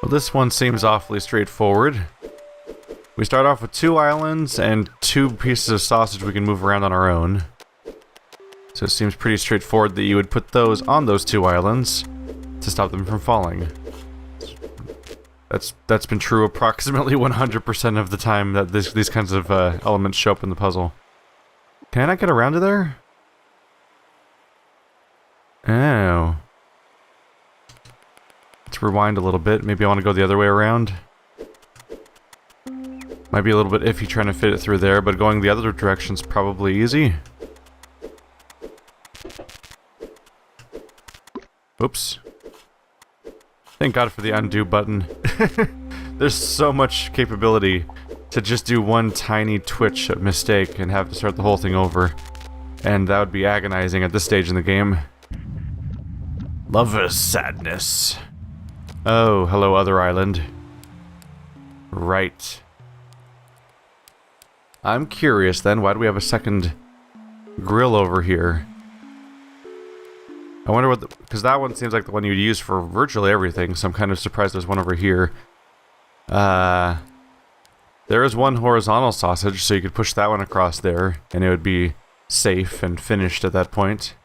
Well, this one seems awfully straightforward. We start off with 2 islands and 2 pieces of sausage we can move around on our own. So it seems pretty straightforward that you would put those on those 2 islands to stop them from falling. That's been true approximately 100% of the time that these kinds of elements show up in the puzzle. Can I not get around to there? Oh. Let's rewind a little bit. Maybe I want to go the other way around. Might be a little bit iffy trying to fit it through there, but going the other direction's probably easy. Oops. Thank God for the undo button. There's so much capability to just do one tiny twitch mistake and have to start the whole thing over. And that would be agonizing at this stage in the game. Lover's sadness. Oh, hello, other island. Right. I'm curious then, why do we have a second grill over here? I wonder what because that one seems like the one you'd use for virtually everything, so I'm kind of surprised there's one over here. There is one horizontal sausage, so you could push that one across there, and it would be safe and finished at that point.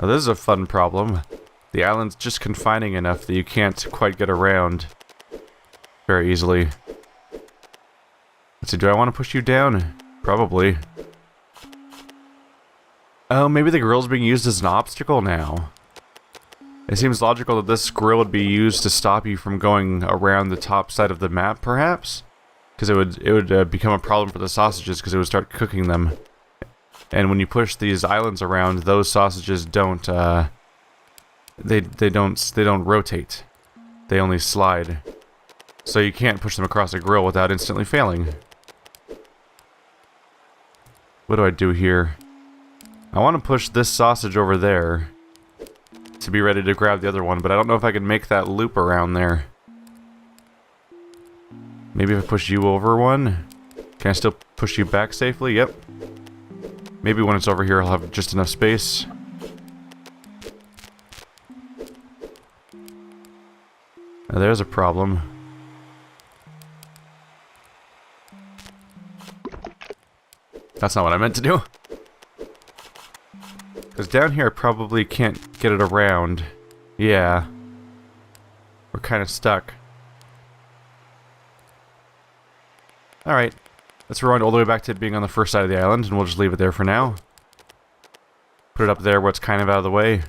Now this is a fun problem. The island's just confining enough that you can't quite get around very easily. Let's see, do I want to push you down? Probably. Oh, maybe the grill's being used as an obstacle now. It seems logical that this grill would be used to stop you from going around the top side of the map, perhaps? Because it would become a problem for the sausages because it would start cooking them. And when you push these islands around, those sausages don't, they don't rotate. They only slide. So you can't push them across a grill without instantly failing. What do I do here? I want to push this sausage over there to be ready to grab the other one, but I don't know if I can make that loop around there. Maybe if I push you over one? Can I still push you back safely? Yep. Maybe when it's over here I'll have just enough space. Now there's a problem. That's not what I meant to do. Because down here I probably can't get it around. Yeah. We're kind of stuck. Alright. Let's rewind all the way back to it being on the first side of the island, and we'll just leave it there for now. Put it up there where it's kind of out of the way.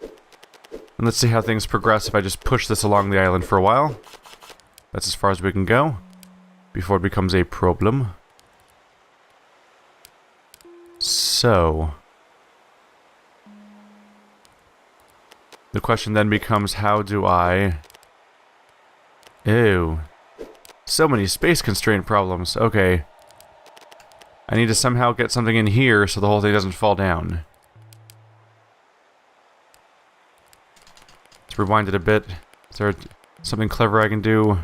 And let's see how things progress if I just push this along the island for a while. That's as far as we can go before it becomes a problem. So... the question then becomes, how do I... Ew. So many space constraint problems. Okay. I need to somehow get something in here so the whole thing doesn't fall down. Let's rewind it a bit. Is there something clever I can do?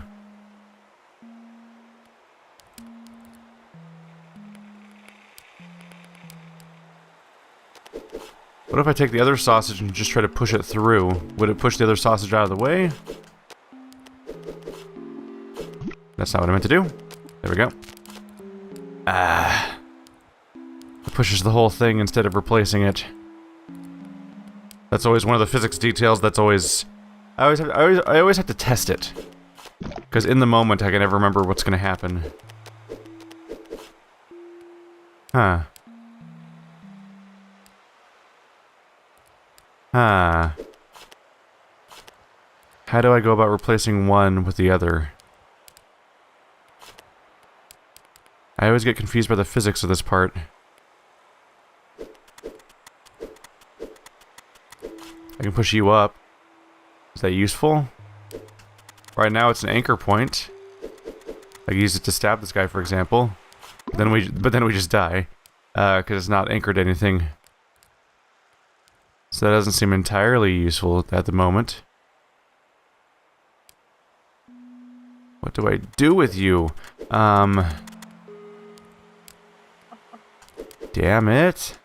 What if I take the other sausage and just try to push it through? Would it push the other sausage out of the way? That's not what I meant to do. There we go. Ah. It pushes the whole thing instead of replacing it. That's always one of the physics details that's always... I always have to test it. Because in the moment I can never remember what's going to happen. Huh. Huh. How do I go about replacing one with the other? I always get confused by the physics of this part. I can push you up. Is that useful? Right now it's an anchor point. I can use it to stab this guy, for example. But then we just die. Because it's not anchored to anything. So that doesn't seem entirely useful at the moment. What do I do with you? Damn it.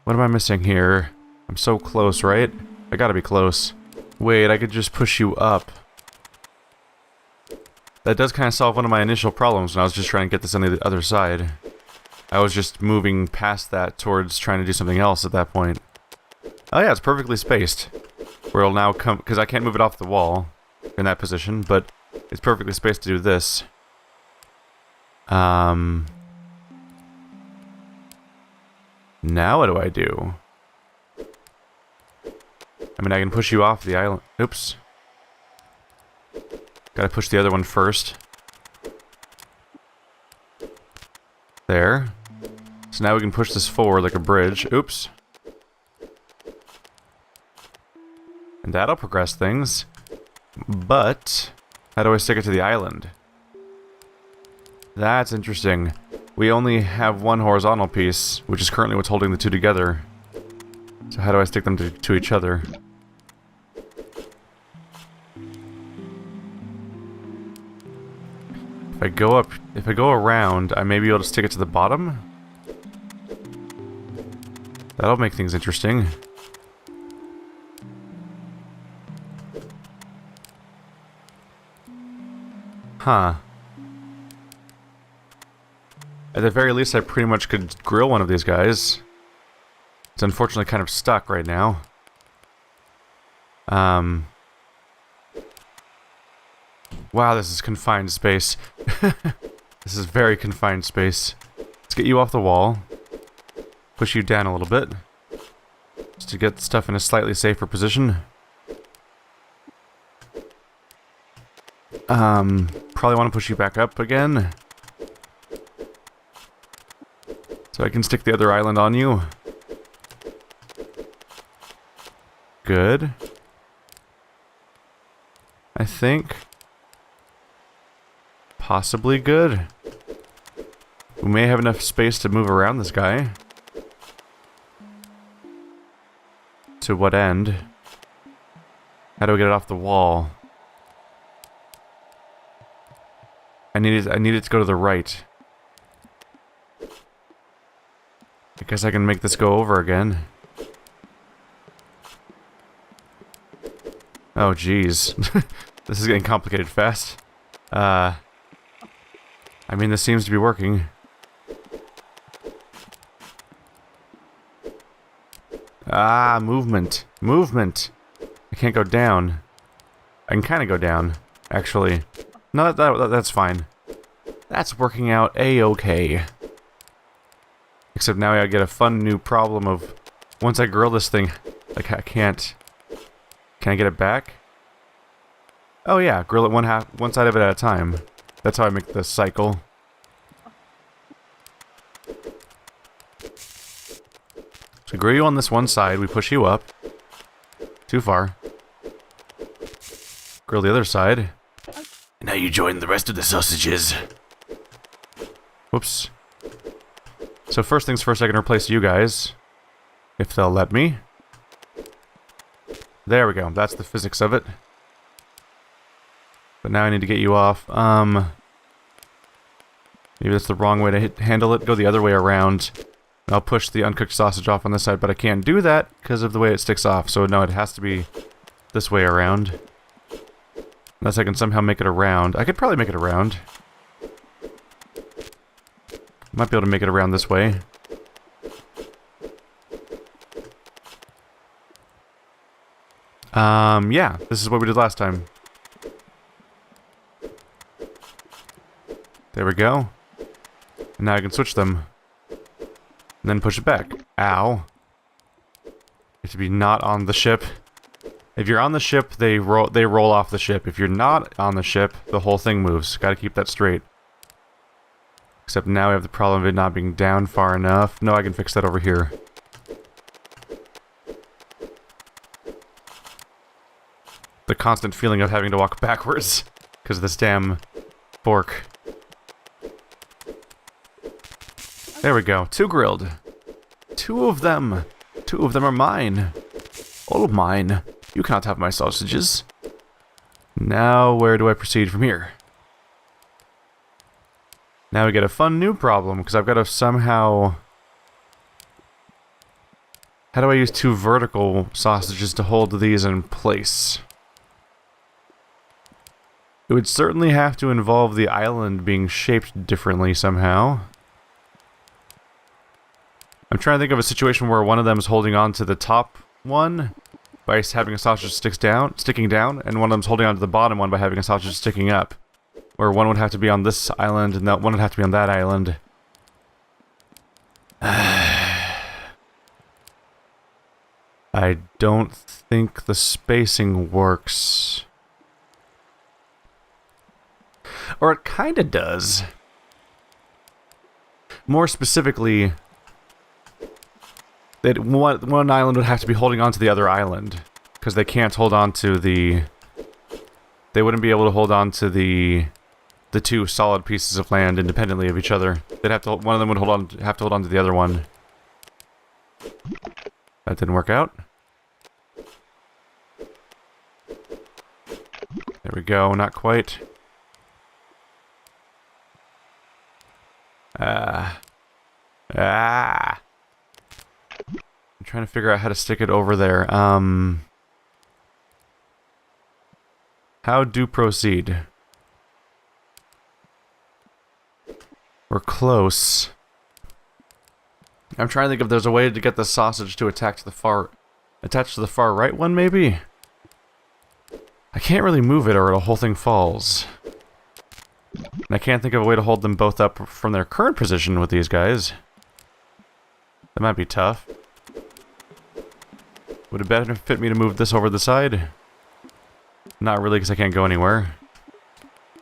What am I missing here? I'm so close, right? I gotta be close. Wait, I could just push you up. That does kind of solve one of my initial problems when I was just trying to get this on the other side. I was just moving past that towards trying to do something else at that point. Oh yeah, it's perfectly spaced. Where it'll now come, because I can't move it off the wall in that position, but it's perfectly spaced to do this. Now what do I do? I mean, I can push you off the island. Oops. Gotta push the other one first. There. So now we can push this forward like a bridge. Oops. And that'll progress things. But how do I stick it to the island? That's interesting. We only have one horizontal piece, which is currently what's holding the two together. So how do I stick them to each other? If I go around, I may be able to stick it to the bottom. That'll make things interesting. Huh. At the very least, I pretty much could grill one of these guys. It's unfortunately kind of stuck right now. Wow, this is confined space. This is very confined space. Let's get you off the wall. Push you down a little bit. Just to get stuff in a slightly safer position. Probably want to push you back up again. So I can stick the other island on you. Good. I think. Possibly good. We may have enough space to move around this guy. To what end? How do I get it off the wall? I need it to go to the right. I guess I can make this go over again. Oh, jeez. This is getting complicated fast. I mean, this seems to be working. Ah, movement. Movement! I can't go down. I can kind of go down, actually. No, that's fine. That's working out a-okay. Except now I get a fun new problem of... Once I grill this thing, like, I can't... Can I get it back? Oh yeah, grill it one side of it at a time. That's how I make the cycle. So grill you on this one side, we push you up. Too far. Grill the other side. And now you join the rest of the sausages. Whoops. So first things first, I can replace you guys. If they'll let me. There we go, that's the physics of it. But now I need to get you off. Maybe that's the wrong way to handle it. Go the other way around. And I'll push the uncooked sausage off on this side, but I can't do that because of the way it sticks off. So no, it has to be this way around. Unless I can somehow make it around. I could probably make it around. Might be able to make it around this way. Yeah, this is what we did last time. There we go. And now I can switch them. And then push it back. Ow. You have to be not on the ship. If you're on the ship, they roll off the ship. If you're not on the ship, the whole thing moves. Gotta keep that straight. Except now we have the problem of it not being down far enough. No, I can fix that over here. The constant feeling of having to walk backwards because of this damn fork. There we go. 2 grilled. 2 of them. 2 of them are mine. All mine. You cannot have my sausages. Now, where do I proceed from here? Now we get a fun new problem, because I've got to somehow... How do I use 2 vertical sausages to hold these in place? It would certainly have to involve the island being shaped differently somehow. I'm trying to think of a situation where one of them is holding on to the top one by having a sausage sticking down, and one of them's holding on to the bottom one by having a sausage sticking up. Where one would have to be on this island, and that one would have to be on that island. I don't think the spacing works. Or it kinda does. More specifically, that one island would have to be holding on to the other island. Because they can't hold on to the... They wouldn't be able to hold on to the two solid pieces of land independently of each other. They'd have to... One of them would have to hold on to the other one. That didn't work out. There we go, not quite. I'm trying to figure out how to stick it over there. How do proceed? We're close. I'm trying to think if there's a way to get the sausage to attach to the far right one, maybe? I can't really move it or the whole thing falls. And I can't think of a way to hold them both up from their current position with these guys. That might be tough. Would it benefit me to move this over the side? Not really, because I can't go anywhere.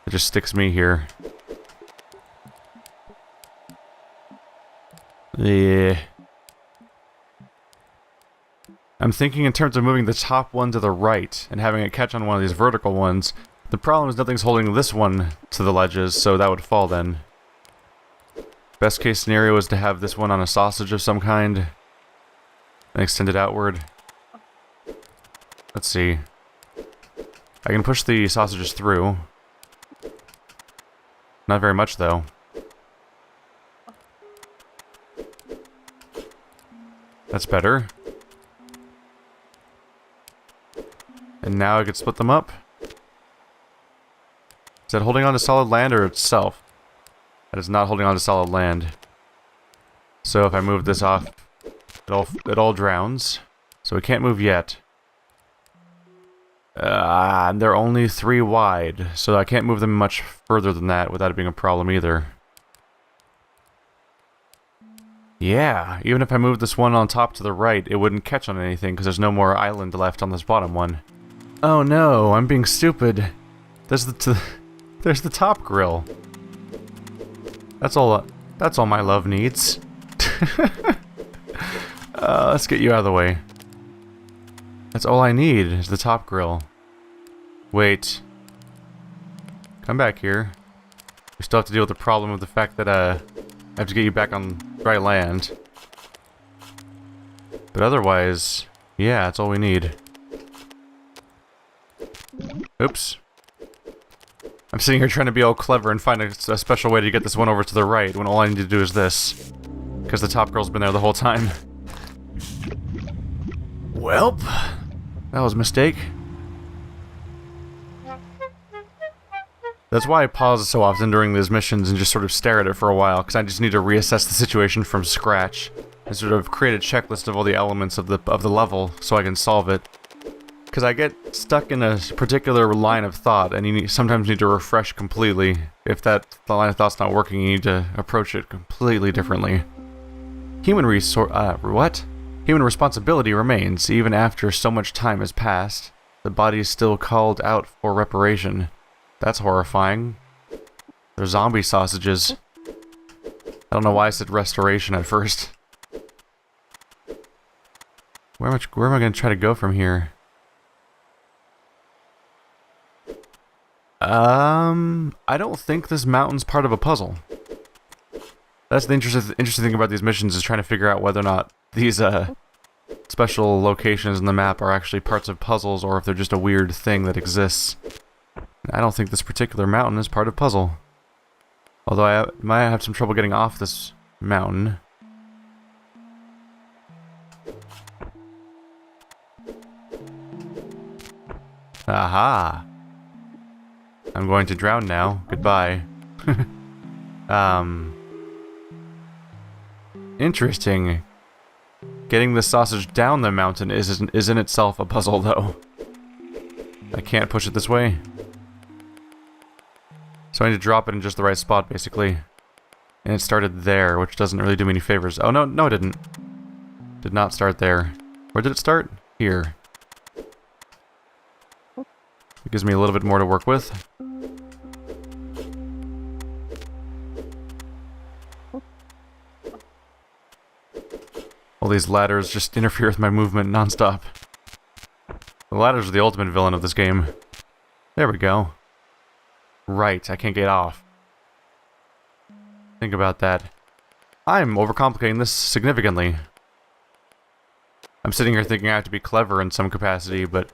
It just sticks me here. Yeah. I'm thinking in terms of moving the top one to the right and having it catch on one of these vertical ones. The problem is nothing's holding this one to the ledges, so that would fall then. Best case scenario is to have this one on a sausage of some kind and extend it outward. Let's see. I can push the sausages through. Not very much, though. That's better. And now I could split them up. Is that holding on to solid land or itself? That is not holding on to solid land. So if I move this off, it all drowns. So we can't move yet. And they're only 3 wide, so I can't move them much further than that without it being a problem either. Yeah, even if I moved this one on top to the right, it wouldn't catch on anything because there's no more island left on this bottom one. Oh no, I'm being stupid. There's the top grill. That's all my love needs. Let's get you out of the way. That's all I need, is the top grill. Wait. Come back here. We still have to deal with the problem of the fact that, I have to get you back on dry land. But otherwise, yeah, that's all we need. Oops. I'm sitting here trying to be all clever and find a special way to get this one over to the right, when all I need to do is this. Because the top grill's been there the whole time. Welp. That was a mistake. That's why I pause so often during these missions and just sort of stare at it for a while, because I just need to reassess the situation from scratch and sort of create a checklist of all the elements of the level so I can solve it. Because I get stuck in a particular line of thought, and you sometimes need to refresh completely. If the line of thought's not working, you need to approach it completely differently. Human responsibility remains, even after so much time has passed. The body is still called out for reparation. That's horrifying. They're zombie sausages. I don't know why I said restoration at first. Where am I going to try to go from here? I don't think this mountain's part of a puzzle. That's the interesting thing about these missions, is trying to figure out whether or not these special locations in the map are actually parts of puzzles or if they're just a weird thing that exists. I don't think this particular mountain is part of puzzle. Although I might have some trouble getting off this mountain. Aha! I'm going to drown now. Goodbye. Interesting. Getting the sausage down the mountain is in itself a puzzle, though. I can't push it this way. So I need to drop it in just the right spot, basically. And it started there, which doesn't really do me any favors. Oh, no, it didn't. Did not start there. Where did it start? Here. It gives me a little bit more to work with. All these ladders just interfere with my movement nonstop. The ladders are the ultimate villain of this game. There we go. Right, I can't get off. Think about that. I'm overcomplicating this significantly. I'm sitting here thinking I have to be clever in some capacity, but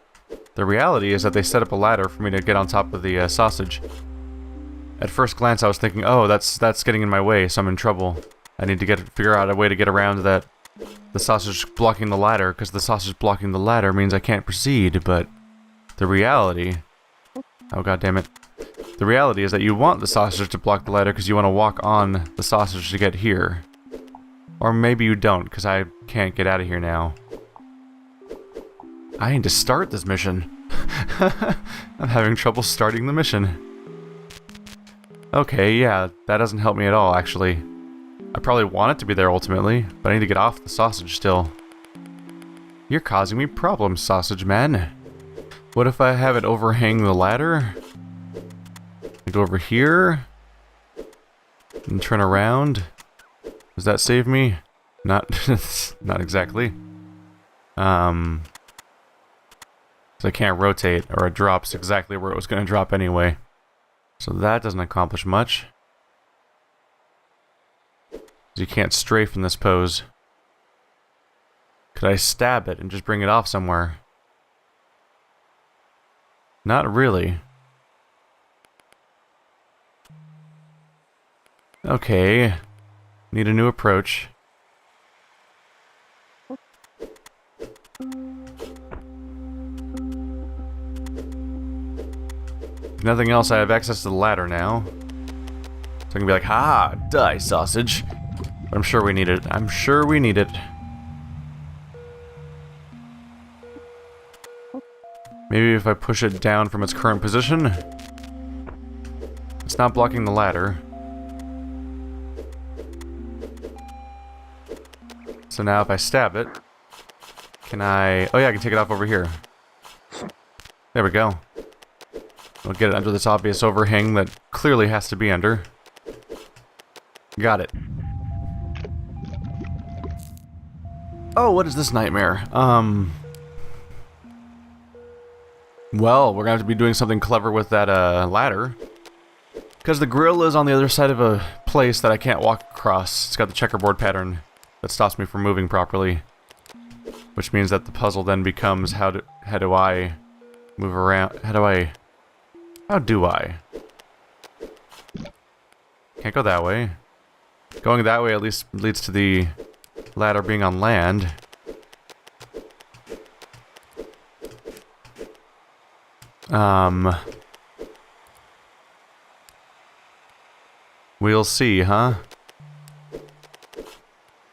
the reality is that they set up a ladder for me to get on top of the sausage. At first glance, I was thinking, oh, that's getting in my way, so I'm in trouble. I need to figure out a way to get around that. The sausage blocking the ladder, because the sausage blocking the ladder means I can't proceed, but the reality... Oh, god damn it. The reality is that you want the sausage to block the ladder because you want to walk on the sausage to get here. Or maybe you don't, because I can't get out of here now. I need to start this mission. I'm having trouble starting the mission. Okay, yeah, that doesn't help me at all, actually. I probably want it to be there ultimately, but I need to get off the sausage still. You're causing me problems, sausage man. What if I have it overhang the ladder? I go over here and turn around. Does that save me? Not, not exactly. So I can't rotate, or it drops exactly where it was going to drop anyway. So that doesn't accomplish much. You can't strafe in this pose. Could I stab it and just bring it off somewhere? Not really. Okay. Need a new approach. If nothing else, I have access to the ladder now. So I can be like, ha! Die, sausage! But I'm sure we need it. I'm sure we need it. Maybe if I push it down from its current position. It's not blocking the ladder. So now if I stab it, can I... Oh yeah, I can take it off over here. There we go. We'll get it under this obvious overhang that clearly has to be under. Got it. Oh, what is this nightmare? Well, we're gonna have to be doing something clever with that, ladder. Because the grill is on the other side of a place that I can't walk across. It's got the checkerboard pattern that stops me from moving properly. Which means that the puzzle then becomes, how do I move around? How do I... Can't go that way. Going that way at least leads to the ladder being on land. We'll see, huh?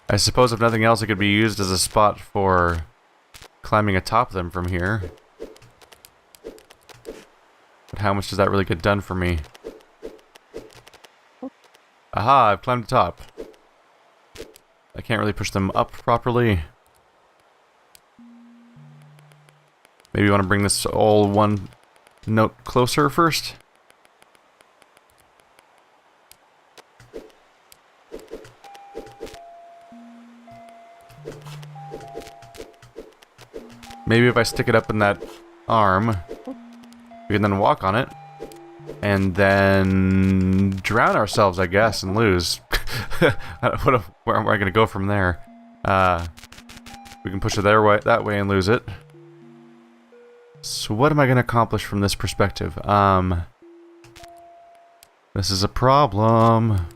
I suppose if nothing else it could be used as a spot for climbing atop them from here. But how much does that really get done for me? Aha, I've climbed the top. I can't really push them up properly. Maybe you want to bring this all one note closer first? Maybe if I stick it up in that arm, we can then walk on it. And then drown ourselves, I guess, and lose. Where am I going to go from there? We can push it that way and lose it. So what am I going to accomplish from this perspective? This is a problem.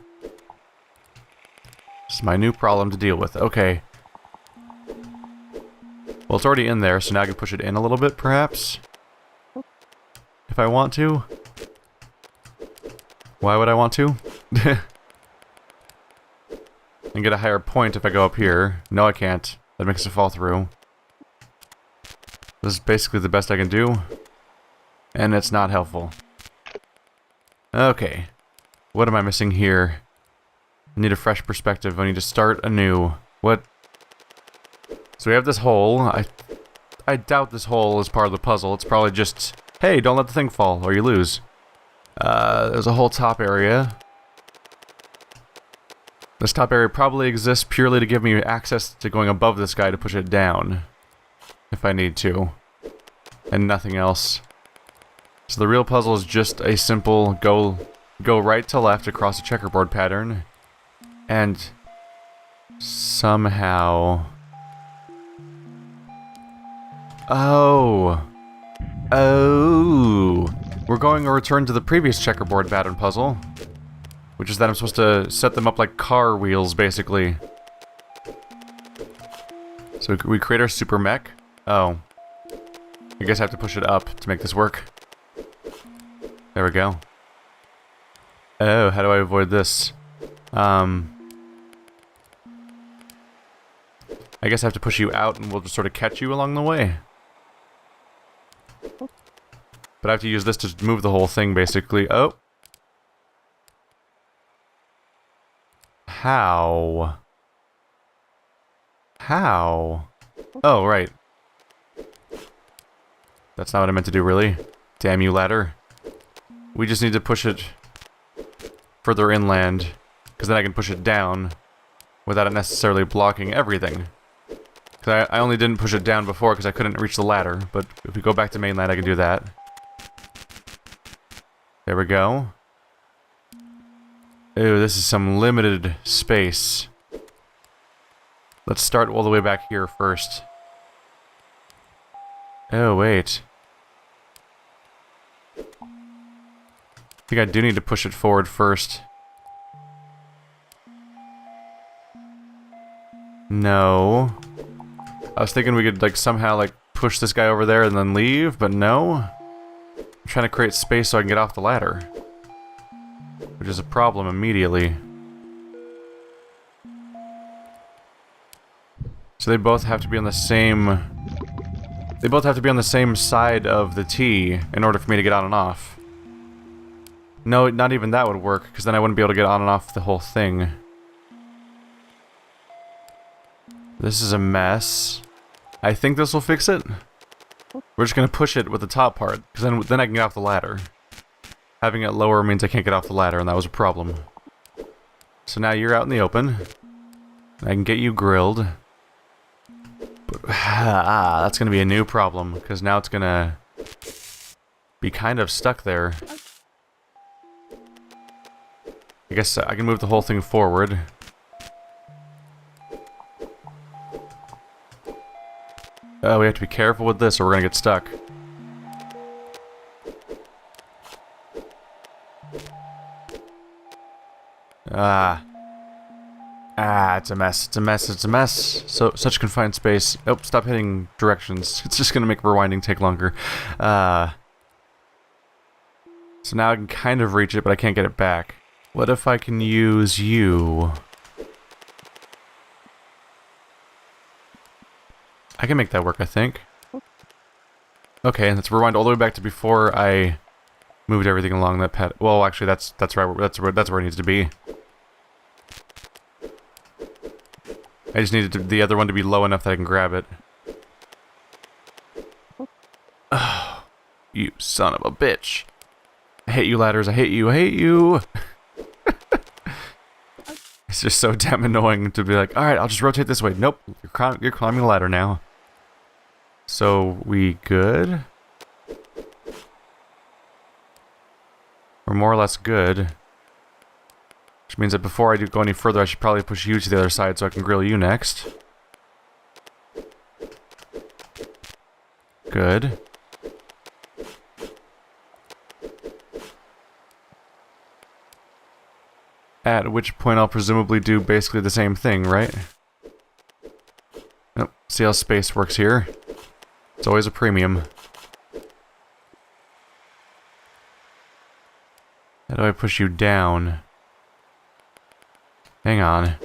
This is my new problem to deal with. Okay. Well, it's already in there, so now I can push it in a little bit, perhaps? If I want to. Why would I want to? And get a higher point if I go up here. No, I can't. That makes it fall through. This is basically the best I can do. And it's not helpful. Okay. What am I missing here? I need a fresh perspective. I need to start anew. What? So we have this hole. I doubt this hole is part of the puzzle. It's probably just, hey, don't let the thing fall or you lose. There's a whole top area. This top area probably exists purely to give me access to going above this guy to push it down. If I need to. And nothing else. So the real puzzle is just a simple go right to left across a checkerboard pattern. And somehow... Oh! We're going to return to the previous checkerboard pattern puzzle. Which is that I'm supposed to set them up like car wheels, basically. So we create our super mech. Oh. I guess I have to push it up to make this work. There we go. Oh, how do I avoid this? I guess I have to push you out and we'll just sort of catch you along the way. But I have to use this to move the whole thing, basically. Oh. How? How? Oh, right. That's not what I meant to do, really. Damn you, ladder. We just need to push it further inland, because then I can push it down without it necessarily blocking everything. Because I only didn't push it down before because I couldn't reach the ladder, but if we go back to mainland, I can do that. There we go. Ooh, this is some limited space. Let's start all the way back here first. Oh, wait. I think I do need to push it forward first. No. I was thinking we could, like, somehow, like, push this guy over there and then leave, but no. I'm trying to create space so I can get off the ladder. Which is a problem immediately. So they both have to be on the same... They both have to be on the same side of the T in order for me to get on and off. No, not even that would work, because then I wouldn't be able to get on and off the whole thing. This is a mess. I think this will fix it. We're just going to push it with the top part, because then I can get off the ladder. Having it lower means I can't get off the ladder, and that was a problem. So now you're out in the open. I can get you grilled. But, that's going to be a new problem, because now it's going to be kind of stuck there. I guess I can move the whole thing forward. Oh, we have to be careful with this or we're gonna get stuck. It's a mess. It's a mess. It's a mess. So, such confined space. Oh, stop hitting directions. It's just gonna make rewinding take longer. So now I can kind of reach it, but I can't get it back. What if I can use you? I can make that work, I think. Okay, let's rewind all the way back to before I moved everything along that path. Well, actually, that's right. That's where it needs to be. I just needed the other one to be low enough that I can grab it. Oh, you son of a bitch! I hate you, ladders. I hate you. I hate you. It's just so damn annoying to be like, alright, I'll just rotate this way. Nope, you're climbing the ladder now. So, we good? We're more or less good. Which means that before I do go any further, I should probably push you to the other side so I can grill you next. Good. At which point I'll presumably do basically the same thing, right? Nope. See how space works here? It's always a premium. How do I push you down? Hang on.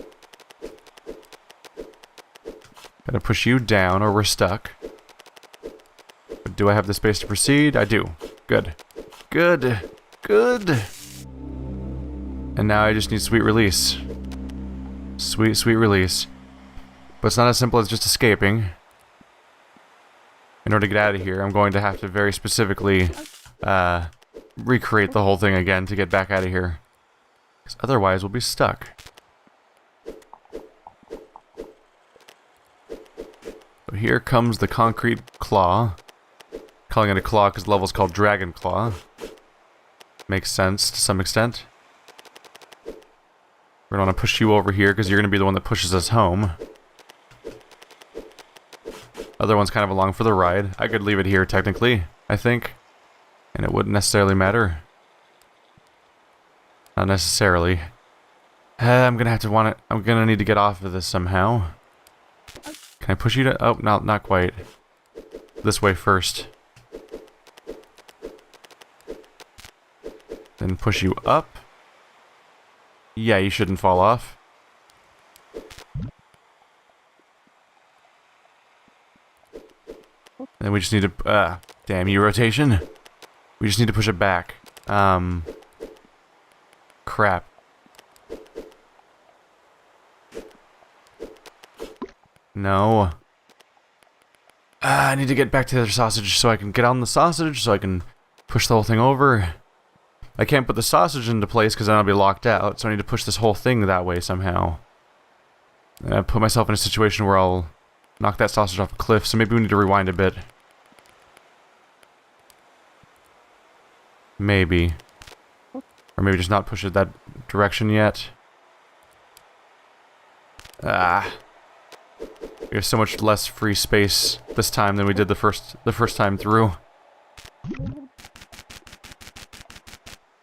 Gotta push you down or we're stuck. But do I have the space to proceed? I do. Good. Good. Good. And now I just need sweet release. Sweet, sweet release. But it's not as simple as just escaping. In order to get out of here, I'm going to have to very specifically recreate the whole thing again to get back out of here. Because otherwise we'll be stuck. So here comes the concrete claw. Calling it a claw because the level's called Dragon Claw. Makes sense to some extent. We're going to want to push you over here because you're going to be the one that pushes us home. Other one's kind of along for the ride. I could leave it here technically, I think. And it wouldn't necessarily matter. Not necessarily. I'm going to have to want it. I'm going to need to get off of this somehow. Can I push you to... Oh, no, not quite. This way first. Then push you up. Yeah, you shouldn't fall off. Then we just need to... damn you, rotation. We just need to push it back. Crap. No. I need to get back to the other sausage so I can get on the sausage, so I can push the whole thing over. I can't put the sausage into place because then I'll be locked out, so I need to push this whole thing that way somehow. And I put myself in a situation where I'll knock that sausage off a cliff, so maybe we need to rewind a bit. Maybe. Or maybe just not push it that direction yet. We have so much less free space this time than we did the first time through.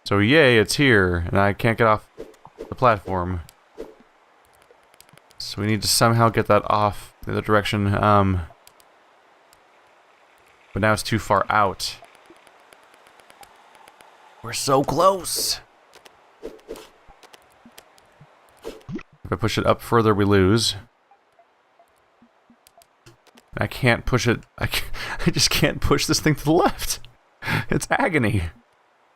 So yay, it's here, and I can't get off the platform. So we need to somehow get that off the other direction. But now it's too far out. We're so close! If I push it up further, we lose. I can't push it. I just can't push this thing to the left. It's agony.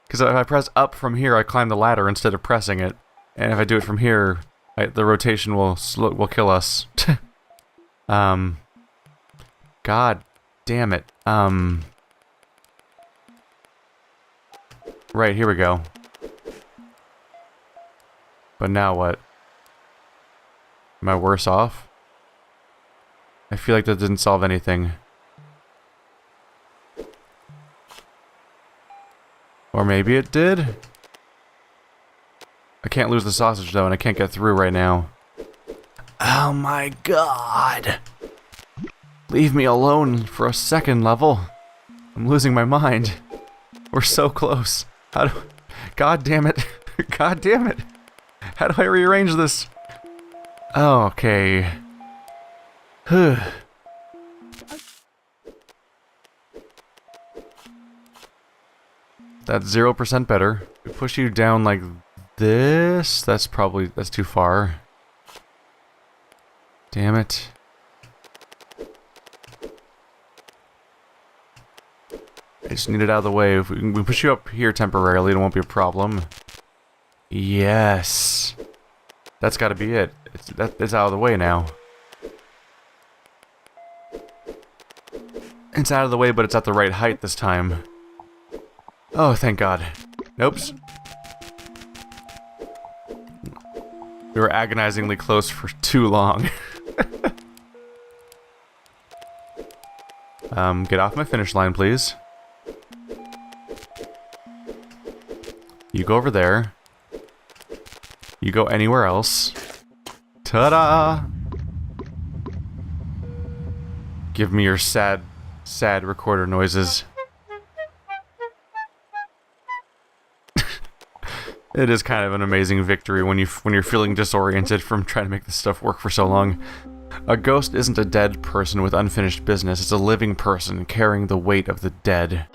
Because if I press up from here, I climb the ladder instead of pressing it. And if I do it from here, the rotation will kill us. God damn it. Right, here we go. But now what? Am I worse off? I feel like that didn't solve anything. Or maybe it did? I can't lose the sausage though, and I can't get through right now. Oh my god! Leave me alone for a second level. I'm losing my mind. We're so close. How do... God damn it. God damn it. How do I rearrange this? Oh, okay. That's 0% better. We push you down like this. That's too far. Damn it. I just need it out of the way. If we push you up here temporarily, it won't be a problem. Yes. That's gotta be it. It's out of the way now. It's out of the way, but it's at the right height this time. Oh, thank God. Nope. We were agonizingly close for too long. Get off my finish line, please. You go over there. You go anywhere else. Ta-da! Give me your sad recorder noises. It is kind of an amazing victory when you're feeling disoriented from trying to make this stuff work for so long. A ghost isn't a dead person with unfinished business, it's a living person carrying the weight of the dead.